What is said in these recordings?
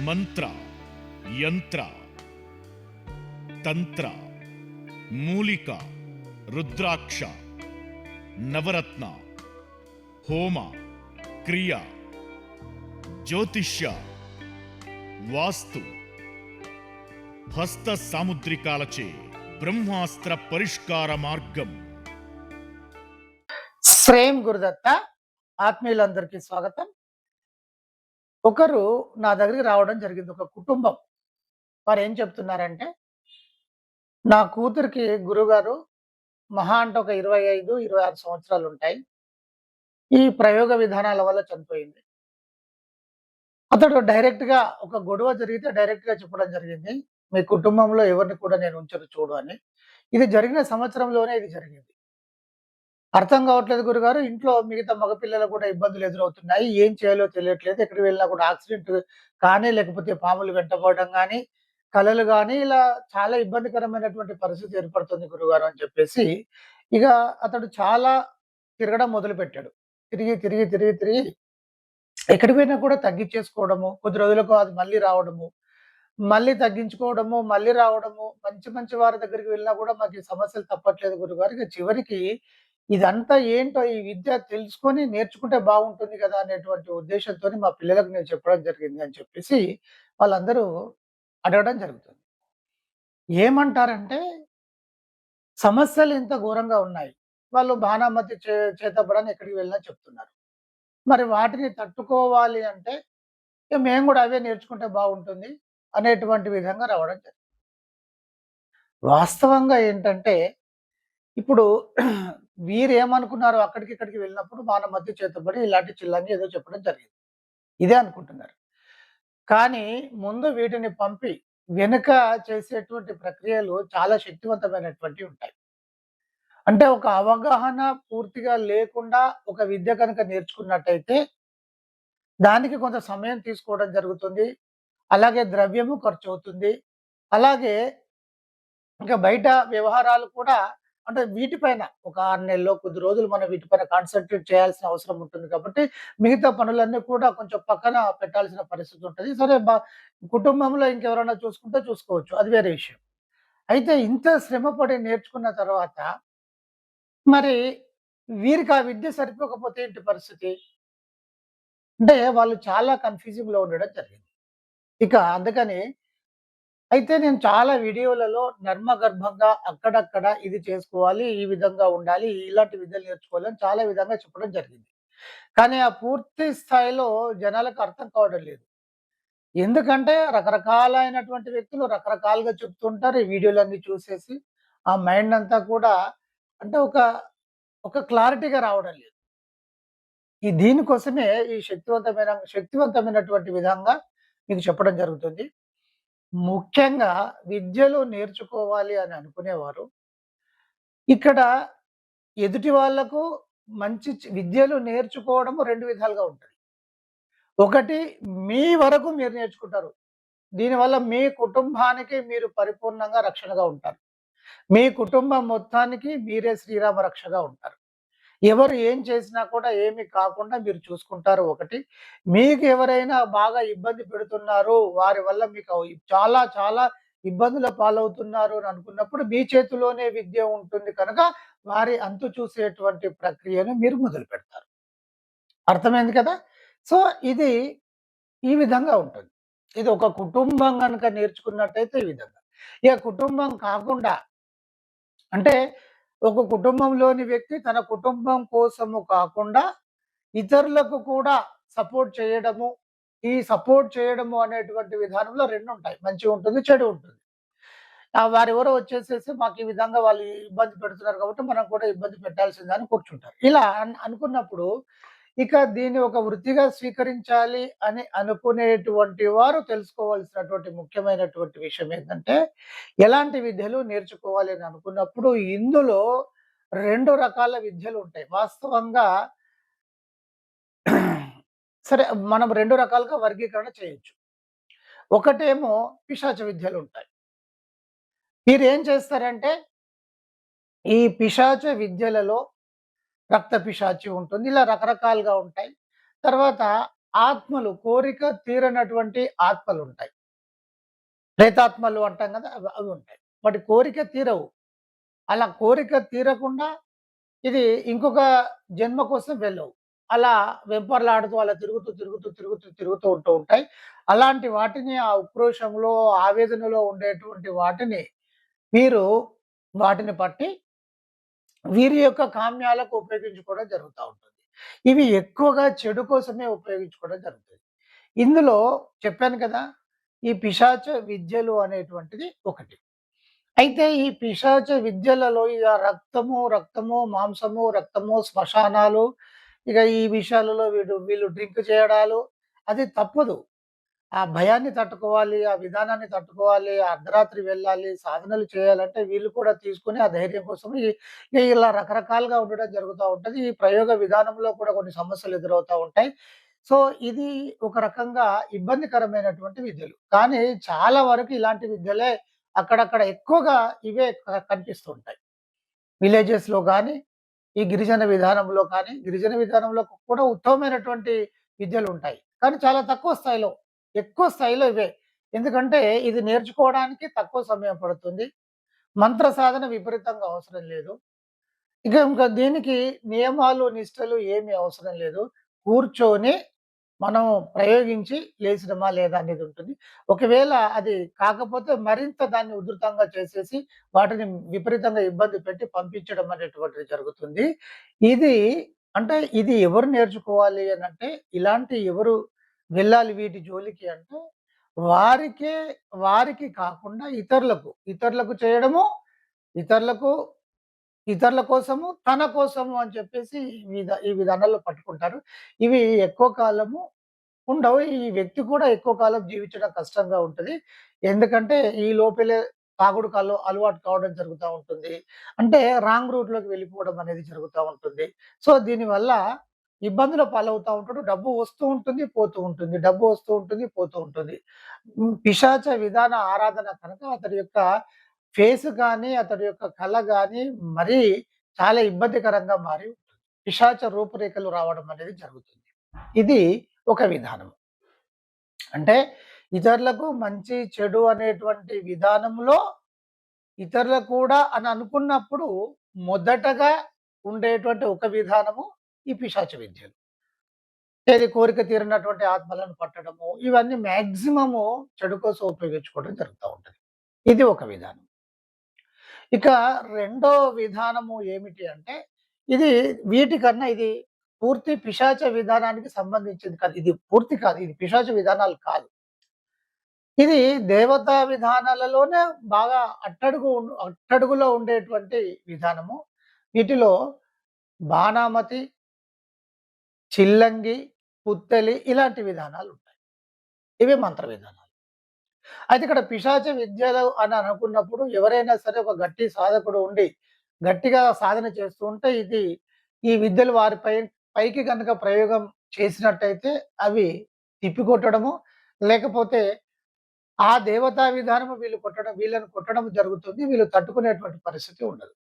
మంత్ర, యంత్ర, తంత్ర, మూలిక, రుద్రాక్ష, నవరత్న, హోమ, క్రియ, జ్యోతిష్య, వాస్తు, హస్త సాముద్రికాలచే బ్రహ్మాస్త్ర పరిష్కార మార్గం. శ్రేయం గురుదత్త. ఆత్మీయులందరికీ స్వాగతం. ఒకరు నా దగ్గరికి రావడం జరిగింది. ఒక కుటుంబం. వారు ఏం చెప్తున్నారంటే, నా కూతురికి గురుగారు మహా అంటే ఒక 25, 26 సంవత్సరాలు ఉంటాయి. ఈ ప్రయోగ విధానాల వల్ల చనిపోయింది. అతడు డైరెక్ట్‌గా ఒక గొడవ జరిగితే డైరెక్ట్‌గా చెప్పడం జరిగింది. మీ కుటుంబంలో ఎవరిని కూడా నేను ఉంచను చూడు అని. ఇది జరిగిన సంవత్సరంలోనే ఇది జరిగింది. అర్థం కావట్లేదు గురుగారు. ఇంట్లో మిగతా మగపిల్లలకు కూడా ఇబ్బందులు ఎదురవుతున్నాయి. ఏం చేయాలో తెలియట్లేదు. ఎక్కడికి వెళ్ళినా కూడా యాక్సిడెంట్ కానీ, లేకపోతే పాములు వెంటపడడం గానీ, కలలు గానీ, ఇలా చాలా ఇబ్బందికరమైనటువంటి పరిస్థితి ఏర్పడుతుంది గురుగారు అని చెప్పేసి, ఇక అతడు చాలా తిరగడం మొదలుపెట్టాడు. తిరిగి, తిరిగి, తిరిగి, తిరిగి ఎక్కడికి పోయినా కూడా తగ్గిచ్చేసుకోవడము, కొద్ది రోజులకు అది మళ్ళీ రావడము, మళ్ళీ తగ్గించుకోవడము, మళ్ళీ రావడము. మంచి మంచి వారి దగ్గరికి వెళ్ళినా కూడా మాకు ఈ సమస్యలు తప్పట్లేదు గురుగారు. ఇక చివరికి ఇదంతా ఏంటో ఈ విద్య తెలుసుకొని నేర్చుకుంటే బాగుంటుంది కదా! అనేటువంటి ఉద్దేశ్యంతోని మా పిల్లలకు నేను చెప్పడం జరిగింది అని చెప్పేసి వాళ్ళందరూ అడగడం జరుగుతుంది. ఏమంటారంటే, సమస్యలు ఇంత ఘోరంగా ఉన్నాయి. వాళ్ళు బాణామతి చేతబడని ఎక్కడికి వెళ్ళినా చెప్తున్నారు. మరి వాటిని తట్టుకోవాలి అంటే ఇక మేము గూడా అవే నేర్చుకుంటే బాగుంటుంది అనేటువంటి విధంగా రావడం జరిగింది. వాస్తవంగా ఏంటంటే, ఇప్పుడు వీరేమనుకున్నారో అక్కడికి, ఇక్కడికి వెళ్ళినప్పుడు మన మధ్య చేతబడి ఇలాంటి చిల్లంగి ఏదో చెప్పడం జరిగింది. ఇదే అనుకుంటున్నారు. కానీ ముందు వీటిని పంపి వెనుక చేసేటువంటి ప్రక్రియలు చాలా శక్తివంతమైనటువంటివి ఉంటాయి. అంటే ఒక అవగాహన పూర్తిగా లేకుండా ఒక విద్య కనుక నేర్చుకున్నట్టయితే, దానికి కొంత సమయం తీసుకోవడం జరుగుతుంది. అలాగే ద్రవ్యము ఖర్చవుతుంది. అలాగే ఇంకా బయట వ్యవహారాలు కూడా అంటే వీటిపైన ఒక 6 నెల్లో కొద్ది రోజులు మనం వీటిపైన కాన్సంట్రేట్ చేయాల్సిన అవసరం ఉంటుంది కాబట్టి, మిగతా పనులన్నీ కూడా కొంచెం పక్కన పెట్టాల్సిన పరిస్థితి ఉంటది. సరే కుటుంబంలో ఇంకెవరైనా చూసుకుంటే చూసుకోవచ్చు. అది వేరే విషయం. అయితే ఇంత శ్రమపడి నేర్చుకున్న తర్వాత మరి వీరికి ఆ విద్య సరిపోకపోతే ఏంటి పరిస్థితి? అంటే వాళ్ళు చాలా కన్‌ఫ్యూజింగ్‌లో ఉండడం జరిగింది. ఇక అందుకని అయితే నేను చాలా వీడియోలలో నర్మగర్భంగా అక్కడక్కడ ఇది చేసుకోవాలి, ఈ విధంగా ఉండాలి, ఇలాంటి విద్యలు నేర్చుకోవాలి అని చాలా విధంగా చెప్పడం జరిగింది. కానీ ఆ పూర్తి స్థాయిలో జనాలకు అర్థం కావడం లేదు. ఎందుకంటే రకరకాలైనటువంటి వ్యక్తులు రకరకాలుగా చెప్తుంటారు. ఈ వీడియోలన్నీ చూసేసి ఆ మైండ్ అంతా కూడా అంటే ఒక క్లారిటీగా రావడం లేదు. దీనికోసమే ఈ శక్తివంతమైనటువంటి విధంగా మీకు చెప్పడం జరుగుతుంది. ముఖ్యంగా విద్యలు నేర్చుకోవాలి అని అనుకునేవారు, ఇక్కడ ఎదుటి వాళ్ళకు మంచి విద్యలు నేర్చుకోవడము 2 విధాలుగా ఉంటది. ఒకటి మీ వరకు మీరు నేర్చుకుంటారు. దీనివల్ల మీ కుటుంబానికి మీరు పరిపూర్ణంగా రక్షణగా ఉంటారు. మీ కుటుంబం మొత్తానికి మీరే శ్రీరామ రక్షగా ఉంటారు. ఎవరు ఏం చేసినా కూడా ఏమి కాకుండా మీరు చూసుకుంటారు ఒకటి. మీకు ఎవరైనా బాగా ఇబ్బంది పెడుతున్నారు, వారి వల్ల మీకు చాలా చాలా ఇబ్బందుల పాలవుతున్నారు అని అనుకున్నప్పుడు మీ చేతిలోనే విద్య ఉంటుంది కనుక వారి అంతు చూసేటువంటి ప్రక్రియను మీరు మొదలుపెడతారు. అర్థమైంది కదా! సో, ఇది ఈ విధంగా ఉంటుంది. ఇది ఒక కుటుంబం గనుక నేర్చుకున్నట్టయితే ఈ విధంగా. ఇక కుటుంబం కాకుండా అంటే ఒక కుటుంబంలోని వ్యక్తి తన కుటుంబం కోసము కాకుండా ఇతరులకు కూడా సపోర్ట్ చేయడము, ఈ సపోర్ట్ చేయడము అనేటువంటి విధానంలో 2 ఉంటాయి. మంచి ఉంటుంది, చెడు ఉంటుంది. వారెవరో వచ్చేసేసి మాకు ఈ విధంగా వాళ్ళు ఇబ్బంది పెడుతున్నారు కాబట్టి మనం కూడా ఇబ్బంది పెట్టాల్సిందే అని కూర్చుంటారు. ఇలా అనుకున్నప్పుడు ఇక దీన్ని ఒక వృత్తిగా స్వీకరించాలి అని అనుకునేటువంటి వారు తెలుసుకోవాల్సినటువంటి ముఖ్యమైనటువంటి విషయం ఏంటంటే, ఎలాంటి విద్యలు నేర్చుకోవాలి అని అనుకున్నప్పుడు ఇందులో 2 రకాల విద్యలు ఉంటాయి. వాస్తవంగా సరే మనం 2 రకాలుగా వర్గీకరణ చేయొచ్చు. ఒకటేమో పిశాచ విద్యలుంటాయి. మీరేం చేస్తారంటే, ఈ పిశాచ విద్యలలో రక్త పిశాచి ఉంటుంది. ఇలా రకరకాలుగా ఉంటాయి. తర్వాత ఆత్మలు కోరిక తీరనటువంటి ఆత్మలుంటాయి. ప్రేతాత్మలు అంటాం గదా! అవి ఉంటాయి. వాటి కోరిక తీరవు. అలా కోరిక తీరకుండా ఇది ఇంకొక జన్మ కోసం వెళ్ళవు. అలా వెంపర్లాడుతూ అలా తిరుగుతూ ఉంటూ ఉంటాయి. అలాంటి వాటిని ఆ ఉక్రోషంలో, ఆవేదనలో ఉండేటువంటి వాటిని వీరు వాటిని పట్టి వీరి యొక్క కామ్యాలకు ఉపయోగించుకోవడం జరుగుతా ఉంటుంది. ఇవి ఎక్కువగా చెడు కోసమే ఉపయోగించుకోవడం జరుగుతది. ఇందులో చెప్పాను కదా! ఈ పిశాచ విద్యలు అనేటువంటిది ఒకటి. అయితే ఈ పిశాచ విద్యలలో ఇగ రక్తము, మాంసము, శ్మశానాలు, ఇగ ఈ విషయాలలో వీళ్ళు డ్రింక్ చేయడాలు అది తప్పదు. ఆ భయాన్ని తట్టుకోవాలి, ఆ విధానాన్ని తట్టుకోవాలి, అర్ధరాత్రి వెళ్ళాలి, సాధనలు చేయాలంటే వీళ్ళు కూడా తీసుకొని ఆ ధైర్యం కోసం ఇలా రకరకాలుగా ఉండడం జరుగుతా ఉంటది. ఈ ప్రయోగ విధానంలో కూడా కొన్ని సమస్యలు ఎదురవుతా ఉంటాయి. సో, ఇది ఒక రకంగా ఇబ్బందికరమైనటువంటి విద్యలు. కానీ చాలా వరకు ఇలాంటి విద్యలే అక్కడక్కడ ఎక్కువగా ఇవే కనిపిస్తూ ఉంటాయి. విలేజెస్‌లో గాని, ఈ గిరిజన విధానంలో కానీ, గిరిజన విధానంలో కూడా ఉత్తమమైనటువంటి విద్యలుంటాయి. కానీ చాలా తక్కువ స్థాయిలో, ఎక్కువ స్థాయిలో ఇవే. ఎందుకంటే ఇది నేర్చుకోవడానికి తక్కువ సమయం పడుతుంది. మంత్ర సాధన విపరీతంగా అవసరం లేదు. ఇంకా దీనికి నియమాలు, నిష్టలు ఏమి అవసరం లేదు. కూర్చొని మనం ప్రయోగించి లేసినమా లేదా అనేది ఉంటుంది. ఒకవేళ అది కాకపోతే మరింత దాన్ని ఉధృతంగా చేసేసి వాటిని విపరీతంగా ఇబ్బంది పెట్టి పంపించడం అనేటువంటిది జరుగుతుంది. ఇది ఇది ఎవరు నేర్చుకోవాలి అనంటే ఇలాంటి ఎవరు వెళ్ళాలి వీటి జోలికి అంటే వారికే వారికి కాకుండా ఇతరులకు చేయడము, ఇతరులకు ఇతరుల కోసము, తన కోసము అని చెప్పేసి ఈ విధానాల్లో పట్టుకుంటారు. ఇవి ఎక్కువ కాలము ఉండవు. ఈ వ్యక్తి కూడా ఎక్కువ కాలం జీవించడం కష్టంగా ఉంటది. ఎందుకంటే ఈ లోపలే తాగుడుకు అలవాటు కావడం జరుగుతా ఉంటుంది. అంటే రాంగ్ రూట్‌లోకి వెళ్ళిపోవడం అనేది జరుగుతా ఉంటుంది. సో, దీనివల్ల ఇబ్బందుల పాలవుతా ఉంటాడు. డబ్బు వస్తూ ఉంటుంది, పోతూ ఉంటుంది. డబ్బు వస్తూ ఉంటుంది, పోతూ ఉంటుంది. పిశాచ విధాన ఆరాధన కనుక అతడి యొక్క ఫేస్ గాని, అతడి యొక్క కళ గాని మరీ చాలా ఇబ్బందికరంగా మారి పిశాచ రూపురేఖలు రావడం అనేది జరుగుతుంది. ఇది ఒక విధానం. అంటే ఇతరులకు మంచి, చెడు అనేటువంటి విధానంలో ఇతరులకు కూడా అని అనుకున్నప్పుడు మొదటగా ఉండేటువంటి ఒక విధానము ఈ పిశాచ విద్యలు. ఏది కోరిక తీరినటువంటి ఆత్మలను పట్టడము, ఇవన్నీ మాక్సిమము చెడు కోసం ఉపయోగించుకోవడం జరుగుతా ఉంటది. ఇది ఒక విధానం. ఇక రెండో విధానము ఏమిటి అంటే, ఇది వీటికన్నా ఇది పూర్తి పిశాచ విధానానికి సంబంధించింది కాదు. ఇది పూర్తి కాదు. ఇది పిశాచ విధానాలు కాదు. ఇది దేవతా విధానాలలోనే బాగా అట్టడుగులో ఉండేటువంటి విధానము. వీటిలో బాణామతి, చిల్లంగి, పుత్తెలి ఇలాంటి విధానాలుంటాయి. ఇవి మంత్ర విధానాలు. అయితే ఇక్కడ పిశాచ విద్యలు అని అనుకున్నప్పుడు ఎవరైనా సరే ఒక గట్టి సాధకుడు ఉండి, గట్టిగా సాధన చేస్తూ ఉంటే ఈ విద్యలు పైకి గనక ప్రయోగం చేసినట్టయితే అవి తిప్పికొట్టడము, లేకపోతే ఆ దేవతా విధానము వీళ్ళని కొట్టడం జరుగుతుంది. వీళ్ళు తట్టుకునేటువంటి పరిస్థితి ఉండదు.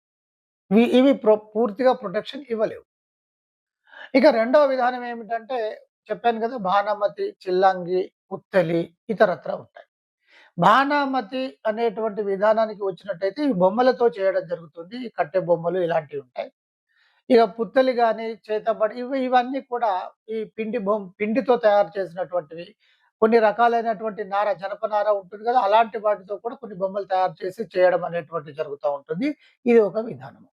ఇవి పూర్తిగా ప్రొటెక్షన్ ఇవ్వలేవు. ఇక రెండవ విధానం ఏమిటంటే చెప్పాను కదా! బాణామతి, చిల్లంగి, పుత్తెలి ఇతరత్రా ఉంటాయి. బాణామతి అనేటువంటి విధానానికి వచ్చినట్టయితే ఈ బొమ్మలతో చేయడం జరుగుతుంది. ఈ కట్టె బొమ్మలు ఇలాంటివి ఉంటాయి. ఇక పుత్తెలి గాని, చేతబడి ఇవన్నీ కూడా ఈ పిండితో తయారు చేసినటువంటివి. కొన్ని రకాలైనటువంటి జనపనార ఉంటుంది కదా! అలాంటి వాటితో కూడా కొన్ని బొమ్మలు తయారు చేసి చేయడం అనేటువంటిది జరుగుతా ఉంటుంది. ఇది ఒక విధానము.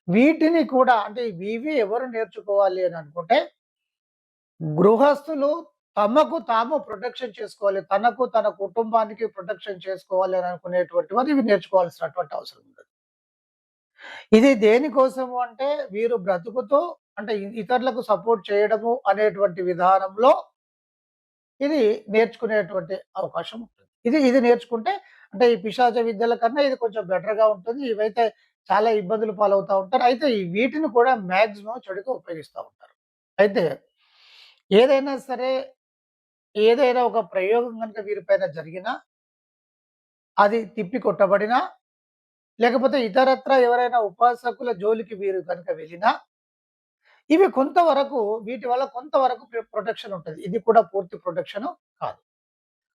వీటిని కూడా అంటే ఇవి ఎవరు నేర్చుకోవాలి అని అనుకుంటే గృహస్థులు తమకు తాము ప్రొటెక్షన్ చేసుకోవాలి. తనకు, తన కుటుంబానికి ప్రొటెక్షన్ చేసుకోవాలి అని అనుకునేటువంటివి ఇవి నేర్చుకోవాల్సినటువంటి అవసరం ఉంది. ఇది దేనికోసము అంటే వీరు బ్రతుకుతూ అంటే ఇతరులకు సపోర్ట్ చేయడము అనేటువంటి విధానంలో ఇది నేర్చుకునేటువంటి అవకాశం ఉంటుంది. ఇది నేర్చుకుంటే అంటే ఈ పిశాచ విద్యల కన్నా ఇది కొంచెం బెటర్‌గా ఉంటుంది. ఇవైతే చాలా ఇబ్బందులు పాలవుతా ఉంటారు. అయితే వీటిని కూడా మాక్సిమం చెడుగా ఉపయోగిస్తా ఉంటారు. అయితే ఏదైనా సరే, ఏదైనా ఒక ప్రయోగం గనుక వీరిపైన జరిగినా, అది తిప్పికొట్టబడినా, లేకపోతే ఇతరత్రా ఎవరైనా ఉపాసకుల జోలికి వీరు గనుక వెళ్ళినా, ఇవి కొంతవరకు వీటి వల్ల కొంతవరకు ప్రొటెక్షన్ ఉంటది. ఇది కూడా పూర్తి ప్రొటెక్షను కాదు.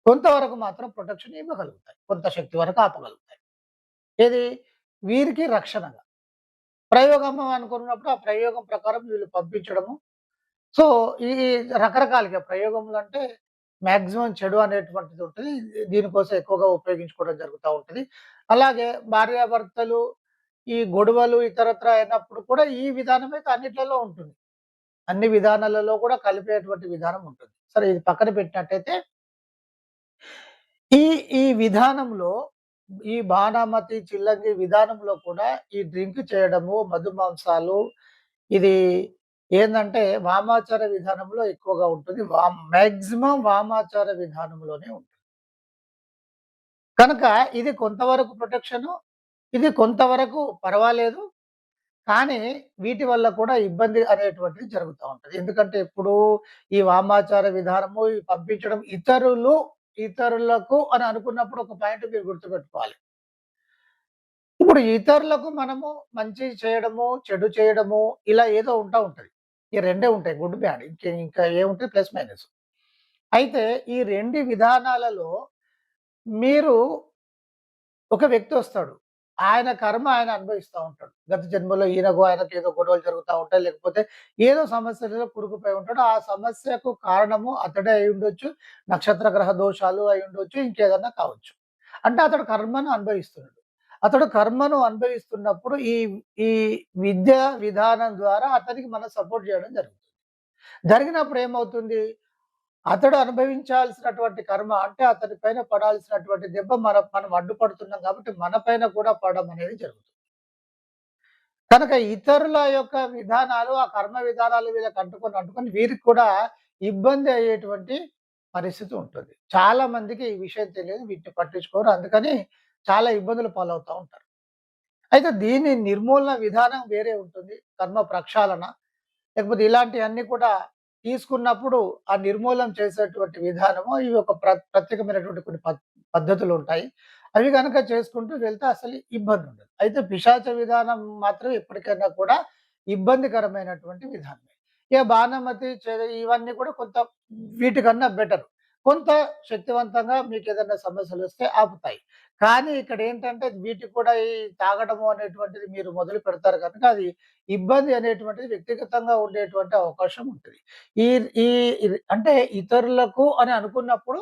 కొంతవరకు మాత్రం ప్రొటెక్షన్ ఇవ్వగలుగుతాయి. కొంత శక్తి వరకు ఆపగలుగుతాయి. ఏది? వీరికి రక్షణగా. ప్రయోగం అనుకున్నప్పుడు ఆ ప్రయోగం ప్రకారం వీళ్ళు పంపించడము. సో, ఈ రకరకాలుగా ప్రయోగములంటే మాక్సిమం చెడు అనేటువంటిది ఉంటది. దీనికోసం ఎక్కువగా ఉపయోగించుకోవడం జరుగుతా ఉంటది. అలాగే భార్యాభర్తలు ఈ గొడవలు ఇతరత్రా అయినప్పుడు కూడా ఈ విధానం అయితే అన్నిట్లలో ఉంటుంది. అన్ని విధానాలలో కూడా కలిపేటువంటి విధానం ఉంటుంది. సరే ఇది పక్కన పెట్టినట్టయితే ఈ ఈ విధానంలో ఈ బాణామతి, చిల్లంగి విధానంలో కూడా ఈ డ్రింక్ చేయడము, మధుమాంసాలు ఇది ఏందంటే వామాచార విధానంలో ఎక్కువగా ఉంటుంది. మాక్సిమం వామాచార విధానంలోనే ఉంటుంది. కనుక ఇది కొంతవరకు ప్రొటెక్షను, ఇది కొంతవరకు పర్వాలేదు. కానీ వీటి వల్ల కూడా ఇబ్బంది అనేటువంటిది జరుగుతా ఉంటది. ఎందుకంటే ఎప్పుడు ఈ వామాచార విధానము, ఈ పంపించడం ఇతరులకు అని అనుకున్నప్పుడు ఒక పాయింట్ మీరు గుర్తుపెట్టుకోవాలి. ఇప్పుడు ఇతరులకు మనము మంచి చేయడము, చెడు చేయడము ఇలా ఏదో ఉంటది. ఈ రెండే ఉంటాయి. Good, bad. ఇంకా ఏముంటది ప్లస్, మైనస్. అయితే ఈ 2 విధానాలలో మీరు ఒక వ్యక్తి వస్తాడు. ఆయన కర్మ ఆయన అనుభవిస్తా ఉంటాడు. గత జన్మలో ఆయనకి ఏదో గొడవలు జరుగుతా ఉంటాయి. లేకపోతే ఏదో సమస్యలలో కూరుకుపోయి ఉంటాడు. ఆ సమస్యకు కారణము అతడే అయ్యుండొచ్చు. నక్షత్ర గ్రహ దోషాలు అయ్యుండొచ్చు. ఇంకేదన్నా కావచ్చు. అంటే అతడు కర్మను అనుభవిస్తున్నాడు. అతడు కర్మను అనుభవిస్తున్నప్పుడు ఈ ఈ విద్యా విధానం ద్వారా అతనికి మనం సపోర్ట్ చేయడం జరుగుతుంది. జరిగినప్పుడు ఏమవుతుంది? అతడు అనుభవించాల్సినటువంటి కర్మ అంటే అతని పైన పడాల్సినటువంటి దెబ్బ మనం అడ్డుపడుతున్నాం కాబట్టి మన పైన కూడా పడడం అనేది జరుగుతుంది. కనుక ఇతరుల యొక్క విధానాలు, ఆ కర్మ విధానాలు వీళ్ళకి అంటుకొని వీరికి కూడా ఇబ్బంది అయ్యేటువంటి పరిస్థితి ఉంటుంది. చాలా మందికి ఈ విషయం తెలియదు. వీటిని పట్టించుకోరు. అందుకని చాలా ఇబ్బందులు పాలవుతా ఉంటారు. అయితే దీని నిర్మూలన విధానం వేరే ఉంటుంది. కర్మ ప్రక్షాళన లేకపోతే ఇలాంటియన్నీ కూడా తీసుకున్నప్పుడు ఆ నిర్మూలన చేసేటువంటి విధానము ఇవి ఒక ప్రత్యేకమైనటువంటి కొన్ని పద్ధతులుంటాయి. అవి గనక చేసుకుంటూ వెళ్తే అసలు ఇబ్బందుండదు. అయితే పిశాచ విధానం మాత్రం ఎప్పటికైనా కూడా ఇబ్బందికరమైనటువంటి విధానమే. ఇక బాణమతి ఇవన్నీ కూడా కొంత వీటికన్నా బెటర్. కొంత శక్తివంతంగా మీకేదన్నా సమస్యలొస్తే ఆపుతాయి. కానీ ఇక్కడేంటంటే వీటికి కూడా ఈ తాగడము అనేటువంటిది మీరు మొదలు పెడతారు కనుక అది ఇబ్బంది అనేటువంటిది వ్యక్తిగతంగా ఉండేటువంటి అవకాశం ఉంటది. ఈ ఈ అంటే ఇతరులకు అని అనుకున్నప్పుడు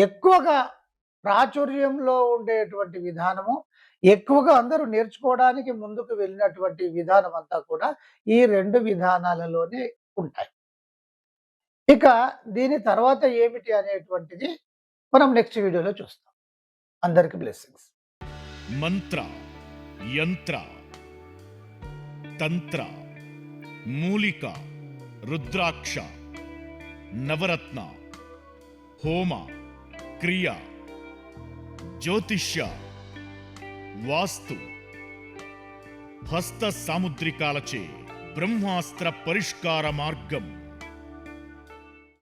ఎక్కువగా ప్రాచుర్యంలో ఉండేటువంటి విధానము, ఎక్కువగా అందరూ నేర్చుకోవడానికి ముందుకు వెళ్ళినటువంటి విధానం అంతా కూడా ఈ 2 విధానాలలోనే ఉంటాయి. ఇక దీని తర్వాత ఏమిటి అనేటువంటిది మనం నెక్స్ట్ వీడియోలో చూస్తాం. అందరికి బ్లెస్సింగ్స్. మంత్ర, యంత్ర, తంత్ర, మూలిక, రుద్రాక్ష, నవరత్న, హోమ, క్రియ, జ్యోతిష్య, వాస్తు, హస్త సాముద్రికాలచే బ్రహ్మాస్త్ర పరిష్కార మార్గం